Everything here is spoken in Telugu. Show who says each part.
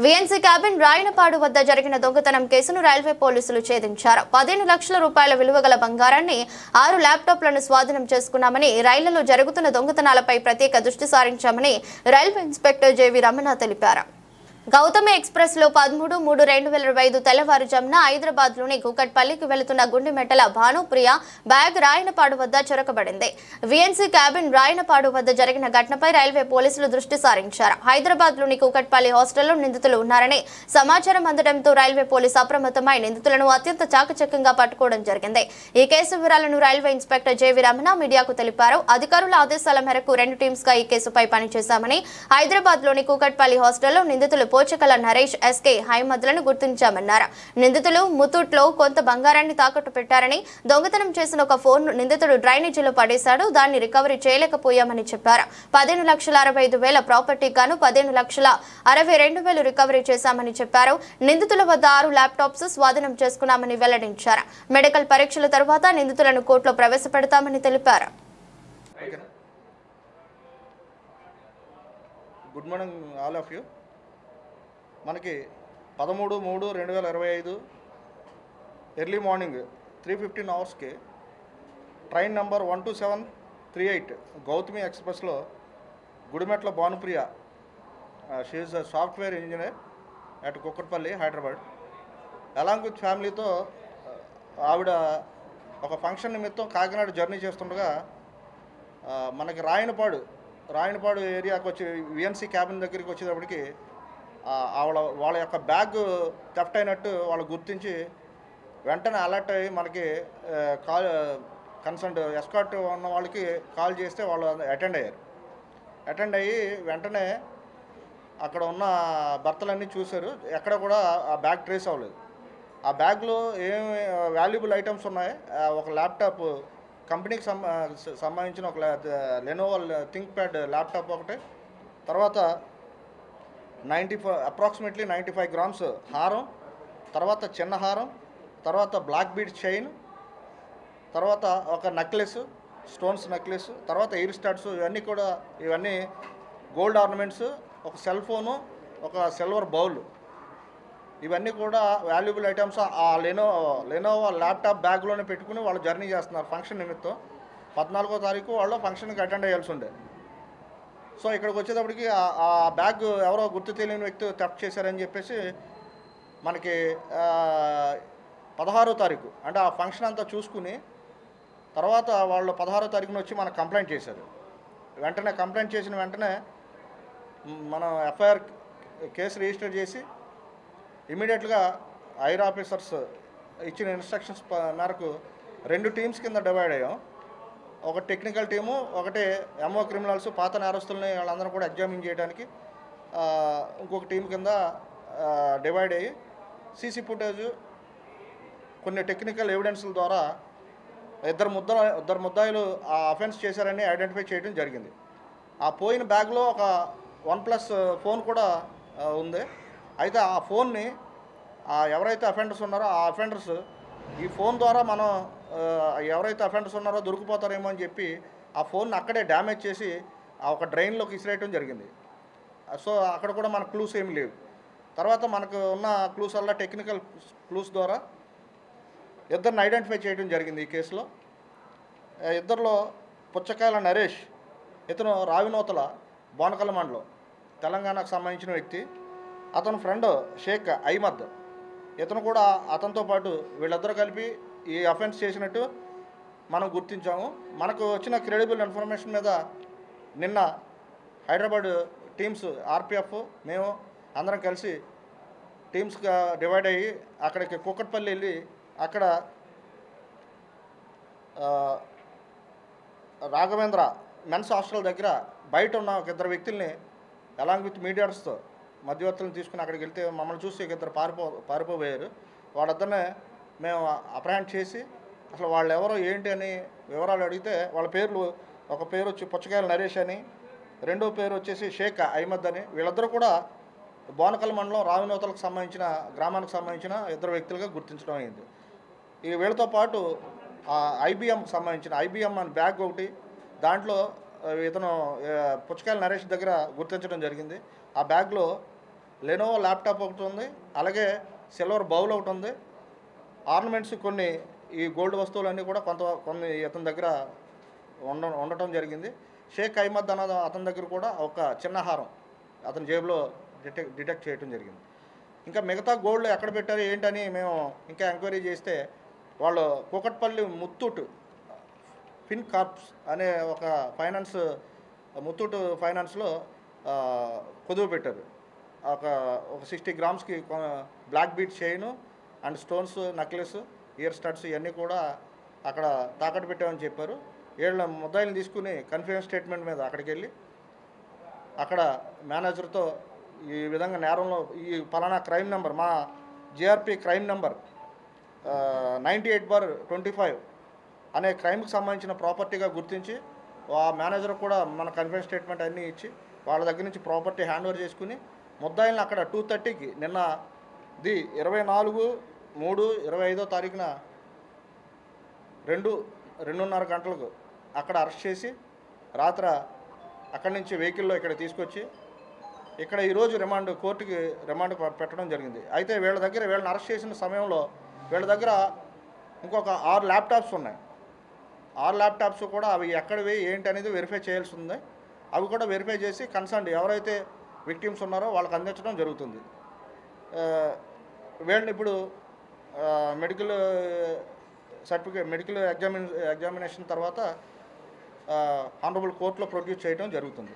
Speaker 1: వీఎన్సీ క్యాబిన్ రాయనపాడు వద్ద జరిగిన దొంగతనం కేసును రైల్వే పోలీసులు ఛేదించారు. 15 లక్షల రూపాయల విలువగల బంగారాన్ని 6 ల్యాప్టాప్లను స్వాధీనం చేసుకున్నామని, రైళ్లలో జరుగుతున్న దొంగతనాలపై ప్రత్యేక దృష్టి సారించామని రైల్వే ఇన్స్పెక్టర్ జేవి రమణ తెలిపారు. గౌతమి ఎక్స్ప్రెస్ లో 13/3/2025 తెల్లవారుజామున హైదరాబాద్లోని కూకట్పల్లికి వెళుతున్న గుండిమెట్టల భానుప్రియ బ్యాగ్ రాయనపాడు వద్ద చొరకబడింది. వీఎన్సీ క్యాబిన్ రాయనపాడు వద్ద జరిగిన ఘటనపై రైల్వే పోలీసులు దృష్టి సారించారు. హైదరాబాద్లోని కూకట్పల్లి హాస్టల్లో నిందితులు ఉన్నారని సమాచారం అందడంతో రైల్వే పోలీసు అప్రమత్తమై నిందితులను అత్యంత చాకచక్యంగా పట్టుకోవడం జరిగింది. ఈ కేసు వివరాలను రైల్వే ఇన్స్పెక్టర్ జేవి రమణ మీడియాకు తెలిపారు. అధికారుల ఆదేశాల మేరకు 2 టీమ్స్ గా ఈ కేసుపై పనిచేశామని, హైదరాబాద్లోని కూకట్పల్లి హాస్టల్లో నిందితులు పోచకల నరేష్, ఎస్కే హైమద్లను గుర్తించామన్నారు. నిందితులు ముతూట్లో కొంత బంగారాన్ని తాకట్టు పెట్టారని, దొంగతనం చేసిన ఒక ఫోన్ నిందితుడు డ్రైనేజీలో పడేశాడు, దాన్ని రికవరీ చేయలేకపోయామని చెప్పారు. 15,65,000 ప్రాపర్టీ గాను 15,62,000 రికవరీ చేశామని చెప్పారు. నిందితుల వద్ద 6 ల్యాప్టాప్స్ స్వాధీనం చేసుకున్నామని వెల్లడించారు. మెడికల్ పరీక్షల తర్వాత నిందితులను కోర్టులో ప్రవేశపెడతామని తెలిపారు.
Speaker 2: Good morning all of you. మనకి 13/3/2025 ఎర్లీ మార్నింగ్ 3:15 అవర్స్కి ట్రైన్ నెంబర్ 12738 గౌతమి ఎక్స్ప్రెస్లో Gudimetla Bhanupriya, she is a software engineer at Kukatpally, Hyderabad, along with ఫ్యామిలీతో ఆవిడ ఒక ఫంక్షన్ నిమిత్తం కాకినాడ జర్నీ చేస్తుండగా మనకి రాయనపాడు ఏరియాకి వచ్చి విఎన్సీ క్యాబిన్ దగ్గరికి వచ్చేటప్పటికి వాళ్ళ యొక్క బ్యాగ్ థెఫ్ట్ అయినట్టు వాళ్ళు గుర్తించి వెంటనే అలర్ట్ అయ్యి మనకి కన్సర్న్ ఎస్కార్ట్ ఉన్న వాళ్ళకి కాల్ చేస్తే వాళ్ళు అటెండ్ అయ్యి వెంటనే అక్కడ ఉన్న భర్తలన్నీ చూశారు. ఎక్కడ కూడా ఆ బ్యాగ్ ట్రేస్ అవ్వలేదు. ఆ బ్యాగ్లో ఏమి వాల్యుబుల్ ఐటమ్స్ ఉన్నాయి, ఒక ల్యాప్టాప్, కంపెనీకి సంబంధించిన ఒక లెనోవో థింక్ ప్యాడ్ ల్యాప్టాప్ ఒకటి, తర్వాత అప్రాక్సిమేట్లీ 95 గ్రామ్స్ హారం, తర్వాత చిన్న హారం, తర్వాత బ్లాక్ బీడ్ చైన్, తర్వాత ఒక నెక్లెస్, స్టోన్స్ నెక్లెస్, తర్వాత ఎయిర్ స్టాడ్స్, ఇవన్నీ గోల్డ్ ఆర్నమెంట్స్, ఒక సెల్ ఫోను, ఒక సిల్వర్ బౌల్, ఇవన్నీ కూడా వాల్యుబుల్ ఐటమ్స్ ఆ లెనోవో ల్యాప్టాప్ బ్యాగ్లోనే పెట్టుకుని వాళ్ళు జర్నీ చేస్తున్నారు ఫంక్షన్ నిమిత్తం. 14వ తారీఖు వాళ్ళు ఫంక్షన్కి అటెండ్ అయ్యాల్సి ఉండే. సో ఇక్కడికి వచ్చేటప్పటికి ఆ బ్యాగ్ ఎవరో గుర్తు తెలియని వ్యక్తి థెఫ్ట్ చేశారని చెప్పేసి మనకి 16వ తారీఖు అంటే ఆ ఫంక్షన్ అంతా చూసుకుని తర్వాత వాళ్ళు 16వ తారీఖున వచ్చి మనకు కంప్లైంట్ చేశారు. కంప్లైంట్ చేసిన వెంటనే మనం ఎఫ్ఐఆర్ కేసు రిజిస్టర్ చేసి ఇమీడియట్గా ఐర్ ఆఫీసర్స్ ఇచ్చిన ఇన్స్ట్రక్షన్స్ మేరకు 2 టీమ్స్ కింద డివైడ్ అయ్యాం. ఒక టెక్నికల్ టీము, ఒకటి ఎంఓ క్రిమినల్స్, పాత నేరస్తుల్ని వాళ్ళందరూ కూడా ఎగ్జామిన్ చేయడానికి ఇంకొక టీం కింద డివైడ్ అయ్యి సీసీ ఫుటేజ్, కొన్ని టెక్నికల్ ఎవిడెన్స్ల ద్వారా ఇద్దరు ముద్దాయిలు ఆ అఫెన్స్ చేశారని ఐడెంటిఫై చేయడం జరిగింది. ఆ పోయిన బ్యాగ్లో ఒక OnePlus ఫోన్ కూడా ఉంది. అయితే ఆ ఫోన్ని ఎవరైతే అఫెండర్స్ ఉన్నారో ఆ అఫెండర్స్ ఈ ఫోన్ ద్వారా మనం ఎవరైతే అఫెండర్స్ ఉన్నారో దొరికిపోతారేమో అని చెప్పి ఆ ఫోన్ని అక్కడే డ్యామేజ్ చేసి ఒక డ్రైన్లోకి ఇసిరేయటం జరిగింది. సో అక్కడ కూడా మన క్లూస్ ఏమి లేవు. తర్వాత మనకు ఉన్న క్లూస్ వల్ల టెక్నికల్ క్లూస్ ద్వారా ఇద్దరిని ఐడెంటిఫై చేయడం జరిగింది. ఈ కేసులో ఇద్దరిలో పుచ్చకాయల నరేష్, ఇతను రావినోతల బోనకల్ మండలం, తెలంగాణకు సంబంధించిన వ్యక్తి. అతని ఫ్రెండ్ షేక్ అహ్మద్, ఇతను కూడా అతనితో పాటు వీళ్ళిద్దరూ కలిపి ఈ అఫెన్స్ చేసినట్టు మనం గుర్తించాము. మనకు వచ్చిన క్రెడిబుల్ ఇన్ఫర్మేషన్ మీద నిన్న హైదరాబాద్ టీమ్స్, ఆర్పిఎఫ్, మేము అందరం కలిసి టీమ్స్గా డివైడ్ అయ్యి అక్కడికి కూకట్పల్లి వెళ్ళి అక్కడ రాఘవేంద్ర మెన్స్ హాస్టల్ దగ్గర బయట ఉన్న ఒక 2 వ్యక్తుల్ని అలాంగ్ విత్ మీడియాస్తో మధ్యవర్తులను తీసుకుని అక్కడికి వెళ్తే మమ్మల్ని చూసి 2 పారిపోయారు. వాళ్ళిద్దరినే మేము అప్రహెండ్ చేసి అసలు వాళ్ళు ఎవరో ఏంటి అని వివరాలు అడిగితే వాళ్ళ పేర్లు, ఒక పేరు వచ్చి పుచ్చకాయల నరేష్ అని, రెండో పేరు వచ్చేసి షేక్ అహ్మద్ అని, వీళ్ళిద్దరూ కూడా బోనకల్ మండలం రావినోతలకు సంబంధించిన గ్రామానికి సంబంధించిన 2 వ్యక్తులుగా గుర్తించడం అయింది. ఈ వీళ్ళతో పాటు ఐబిఎంకి సంబంధించిన ఐబిఎం అని బ్యాగ్ ఒకటి, దాంట్లో ఇతను పుచ్చకాయల నరేష్ దగ్గర గుర్తించడం జరిగింది. ఆ బ్యాగ్లో లెనోవో ల్యాప్టాప్ ఒకటి ఉంది, అలాగే సిల్వర్ బౌల్ ఒకటి ఉంది. ఆర్నమెంట్స్ కొన్ని ఈ గోల్డ్ వస్తువులన్నీ కూడా కొన్ని అతని దగ్గర ఉండటం జరిగింది. షేక్ అహ్మద్ అన్న అతని దగ్గర కూడా ఒక చిన్న హారం అతని జేబులో డిటెక్ట్ చేయడం జరిగింది. ఇంకా మిగతా గోల్డ్ ఎక్కడ పెట్టారు ఏంటని మేము ఇంకా ఎంక్వైరీ చేస్తే వాళ్ళు కూకట్పల్లి ముత్తూట్ ఫిన్ కార్ప్స్ అనే ఒక ముత్తూట్ ఫైనాన్స్లో కుదువ పెట్టారు. ఒక 60 గ్రామ్స్కి black bead chain and stones, necklace, ear studs ఇవన్నీ కూడా అక్కడ తాకట్టు పెట్టామని చెప్పారు. 7 ముద్దాయిలను తీసుకుని కన్ఫిడెన్స్ స్టేట్మెంట్ మీద అక్కడికి వెళ్ళి అక్కడ మేనేజర్తో ఈ విధంగా నేరంలో ఈ పలానా క్రైమ్ నెంబర్, మా జిఆర్పి క్రైమ్ నెంబర్ 98/25 అనే క్రైమ్కి సంబంధించిన ప్రాపర్టీగా గుర్తించి ఆ మేనేజర్ కూడా మన కన్ఫిడెన్స్ స్టేట్మెంట్ అన్నీ ఇచ్చి వాళ్ళ దగ్గర నుంచి ప్రాపర్టీ హ్యాండ్ ఓవర్ చేసుకుని ముద్దాయిలను అక్కడ 2:30కి నిన్న 24/3/25 తారీఖున 2:30 గంటలకు అక్కడ అరెస్ట్ చేసి రాత్ర అక్కడి నుంచి వెహికల్లో ఇక్కడ తీసుకొచ్చి ఇక్కడ ఈరోజు కోర్టుకి రిమాండ్ పెట్టడం జరిగింది. అయితే వీళ్ళని అరెస్ట్ చేసిన సమయంలో వీళ్ళ దగ్గర ఇంకొక 6 ల్యాప్టాప్స్ ఉన్నాయి. 6 ల్యాప్టాప్స్ కూడా అవి ఎక్కడివి ఏంటి అనేది వెరిఫై చేయాల్సి ఉంది. అవి కూడా వెరిఫై చేసి కన్సర్న్ ఎవరైతే విక్టిమ్స్ ఉన్నారో వాళ్ళకి అందించడం జరుగుతుంది. వీళ్ళని ఇప్పుడు మెడికల్ ఎగ్జామినేషన్ తర్వాత ఆనరబుల్ కోర్టులో ప్రొడ్యూస్ చేయడం జరుగుతుంది.